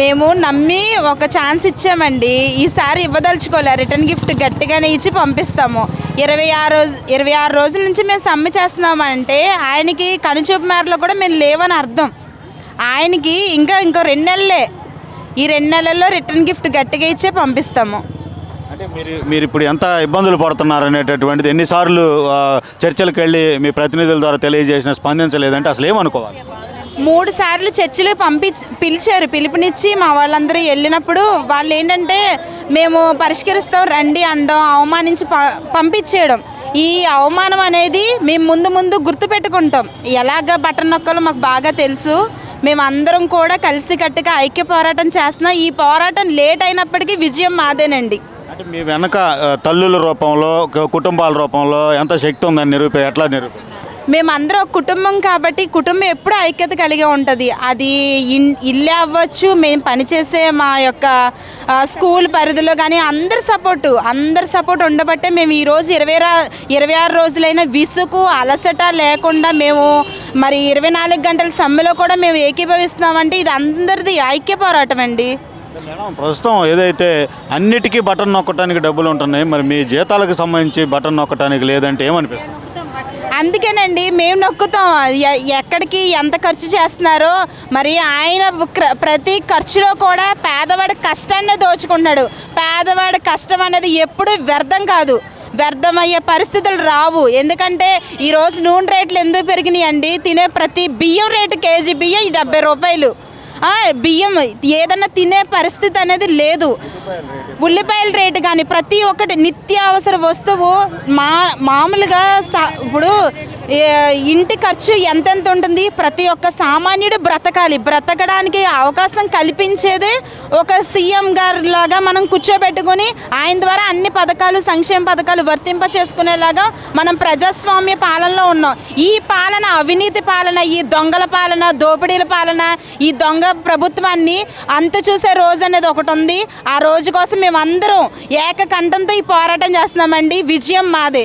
మేము నమ్మి ఒక ఛాన్స్ ఇచ్చామండి. ఈసారి ఇవ్వదలుచుకోలే. రిటర్న్ గిఫ్ట్ గట్టిగానే ఇచ్చి పంపిస్తాము. 26 రోజుల నుంచి మేము సమ్మె చేస్తున్నామంటే ఆయనకి కనుచూపు మేరలో కూడా మేము లేవని అర్థం. ఆయనకి ఇంకో 2 నెలలే. ఈ 2 నెలల్లో రిటర్న్ గిఫ్ట్ గట్టిగా ఇచ్చే పంపిస్తాము. అంటే మీరు ఇప్పుడు ఎంత ఇబ్బందులు పడుతున్నారు అనేటటువంటిది ఎన్నిసార్లు చర్చలకు వెళ్ళి మీ ప్రతినిధుల ద్వారా తెలియజేసిన స్పందించలేదంటే అసలు ఏమనుకోవాలి? 3 సార్లు చర్చలు పిలిచారు. పిలుపునిచ్చి మా వాళ్ళందరూ వెళ్ళినప్పుడు వాళ్ళు ఏంటంటే మేము పరిష్కరిస్తాం రండి అనడం, అవమానించి పంపించేయడం. ఈ అవమానం అనేది మేము ముందు గుర్తుపెట్టుకుంటాం. ఎలాగ బటన్ నొక్కాలో మాకు బాగా తెలుసు. మేమందరం కూడా కలిసికట్టుగా ఐక్య పోరాటం చేస్తున్నాం. ఈ పోరాటం లేట్ అయినప్పటికీ విజయం మాదేనండి. అంటే మీ వెనక తల్లుల రూపంలో కుటుంబాల రూపంలో ఎంత శక్తి ఉందని ఎట్లా నిరూపి మేమందరం ఒక కుటుంబం కాబట్టి కుటుంబం ఎప్పుడూ ఐక్యత కలిగి ఉంటుంది. అది ఇల్లే అవ్వచ్చు, మేము పనిచేసే మా యొక్క స్కూల్ పరిధిలో కానీ అందరి సపోర్ట్ ఉండబట్టే మేము ఈరోజు 26 రోజులైన విసుగు అలసట లేకుండా మేము మరి 24 గంటల సమ్మెలో కూడా మేము ఏకీభవిస్తున్నామంటే ఇది అందరిది ఐక్య పోరాటం అండి. మేడం, ప్రస్తుతం ఏదైతే అన్నిటికీ బటన్ నొక్కడానికి డబ్బులు ఉంటున్నాయి, మరి మీ జీతాలకు సంబంధించి బటన్ నొక్కడానికి లేదంటే ఏమనిపిస్తుంది? అందుకేనండి మేము నొక్కుతాం. ఎక్కడికి ఎంత ఖర్చు చేస్తున్నారో మరి ఆయన ప్రతి ఖర్చులో కూడా పేదవాడి కష్టాన్నే దోచుకుంటున్నాడు. పేదవాడి కష్టం అనేది ఎప్పుడు వ్యర్థం కాదు, వ్యర్థమయ్యే పరిస్థితులు రావు. ఎందుకంటే ఈరోజు నూనె రేట్లు ఎందుకు పెరిగినాయి అండి? తినే ప్రతి బియ్యం రేటు, కేజీ బియ్యం 70 రూపాయలు. బియ్యం ఏదన్నా తినే పరిస్థితి అనేది లేదు. ఉల్లిపాయల రేటు కానీ ప్రతి ఒక్కటి నిత్యావసర వస్తువు మామూలుగా ఇప్పుడు ఇంటి ఖర్చు ఎంతెంత ఉంటుంది. ప్రతి ఒక్క సామాన్యుడు బ్రతకడానికి అవకాశం కల్పించేదే ఒక సీఎం గారు లాగా మనం కూర్చోబెట్టుకొని ఆయన ద్వారా అన్ని పథకాలు, సంక్షేమ పథకాలు వర్తింప చేసుకునేలాగా మనం ప్రజాస్వామ్య పాలనలో ఉన్నాం. ఈ పాలన అవినీతి పాలన, ఈ దొంగల పాలన, దోపిడీల పాలన, ఈ దొంగ ప్రభుత్వాన్ని అంతు చూసే రోజు అనేది ఒకటి ఉంది. ఆ రోజు కోసం మేమందరం ఏకకంఠంతో ఈ పోరాటం చేస్తున్నామండి. విజయం మాదే.